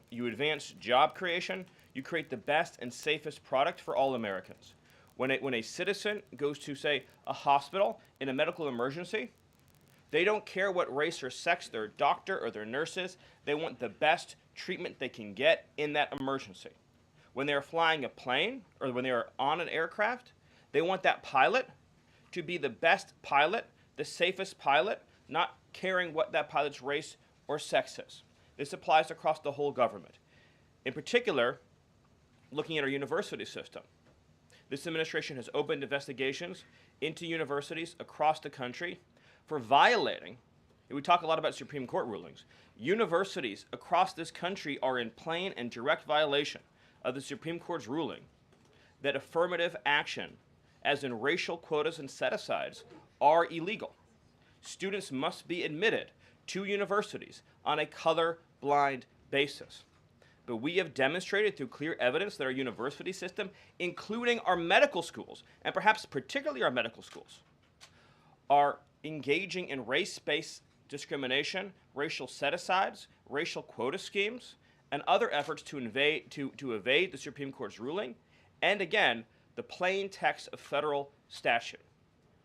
you advance job creation, you create the best and safest product for all Americans. When a citizen goes to, say, a hospital in a medical emergency, they don't care what race or sex their doctor or their nurse is. They want the best treatment they can get in that emergency. When they're flying a plane or when they're on an aircraft, they want that pilot to be the best pilot, the safest pilot, not caring what that pilot's race or sex is. This applies across the whole government. In particular, looking at our university system, this administration has opened investigations into universities across the country for violating, and we talk a lot about Supreme Court rulings, universities across this country are in plain and direct violation of the Supreme Court's ruling that affirmative action, as in racial quotas and set-asides, are illegal. Students must be admitted to universities on a color-blind basis. But we have demonstrated through clear evidence that our university system, including our medical schools, and perhaps particularly our medical schools, are engaging in race-based discrimination, racial set-asides, racial quota schemes, and other efforts to evade the Supreme Court's ruling, and again, the plain text of federal statute.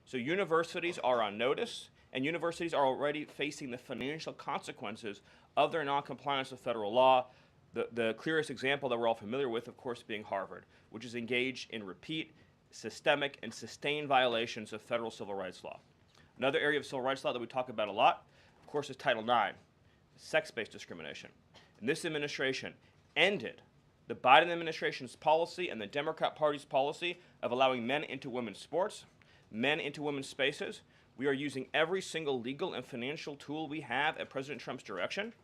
So universities are on notice, and universities are already facing the financial consequences of their noncompliance with federal law. The clearest example that we're all familiar with, of course, being Harvard, which is engaged in repeat, systemic, and sustained violations of federal civil rights law. Another area of civil rights law that we talk about a lot, of course, is Title IX, sex-based discrimination. And this administration ended the Biden administration's policy and the Democrat Party's policy of allowing men into women's sports, men into women's spaces. We are using every single legal and financial tool we have at President Trump's direction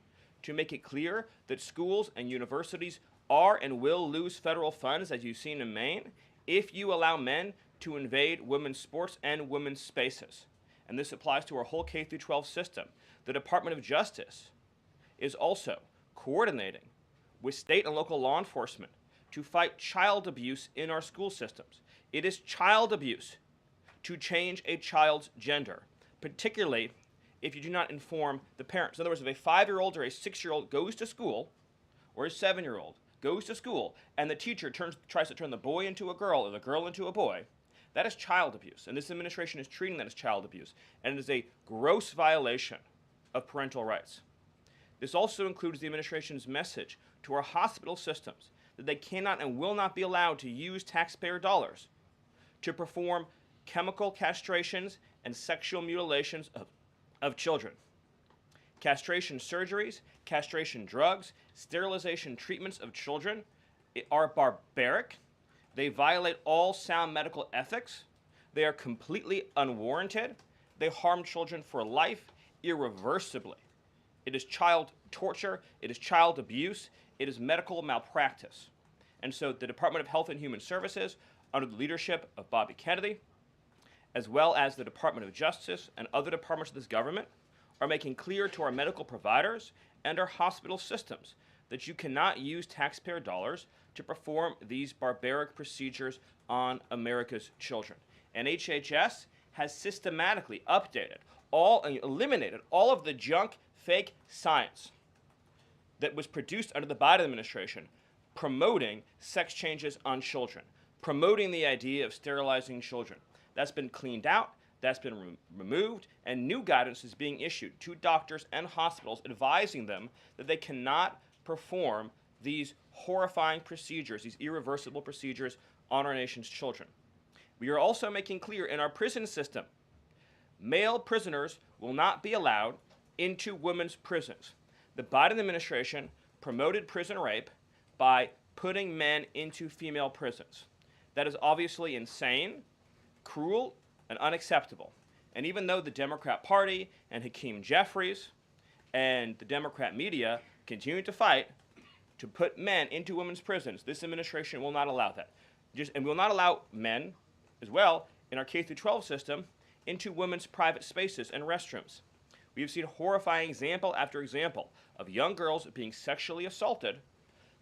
to make it clear that schools and universities are and will lose federal funds, as you've seen in Maine, if you allow men to invade women's sports and women's spaces. And this applies to our whole K-12 system. The Department of Justice is also coordinating with state and local law enforcement to fight child abuse in our school systems. It is child abuse to change a child's gender, particularly if you do not inform the parents. In other words, if a 5-year-old or a 6-year-old goes to school, or a 7-year-old goes to school, and the teacher tries to turn the boy into a girl or the girl into a boy, that is child abuse. And this administration is treating that as child abuse. And it is a gross violation of parental rights. This also includes the administration's message to our hospital systems that they cannot and will not be allowed to use taxpayer dollars to perform chemical castrations and sexual mutilations of children. Castration surgeries, castration drugs, sterilization treatments of children are barbaric. They violate all sound medical ethics. They are completely unwarranted. They harm children for life, irreversibly. It is child torture. It is child abuse. It is medical malpractice. And so the Department of Health and Human Services, under the leadership of Bobby Kennedy, as well as the Department of Justice and other departments of this government, are making clear to our medical providers and our hospital systems that you cannot use taxpayer dollars to perform these barbaric procedures on America's children. And HHS has systematically updated and eliminated all of the junk, fake science that was produced under the Biden administration promoting sex changes on children, promoting the idea of sterilizing children. That's been cleaned out, that's been removed, and new guidance is being issued to doctors and hospitals advising them that they cannot perform these horrifying procedures, these irreversible procedures on our nation's children. We are also making clear in our prison system, male prisoners will not be allowed into women's prisons. The Biden administration promoted prison rape by putting men into female prisons. That is obviously insane, cruel, and unacceptable. And even though the Democrat Party and Hakeem Jeffries and the Democrat media continue to fight to put men into women's prisons, this administration will not allow that. And will not allow men, as well, in our K-12 system, into women's private spaces and restrooms. We have seen horrifying example after example of young girls being sexually assaulted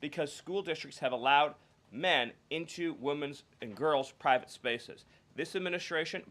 because school districts have allowed men into women's and girls' private spaces. This administration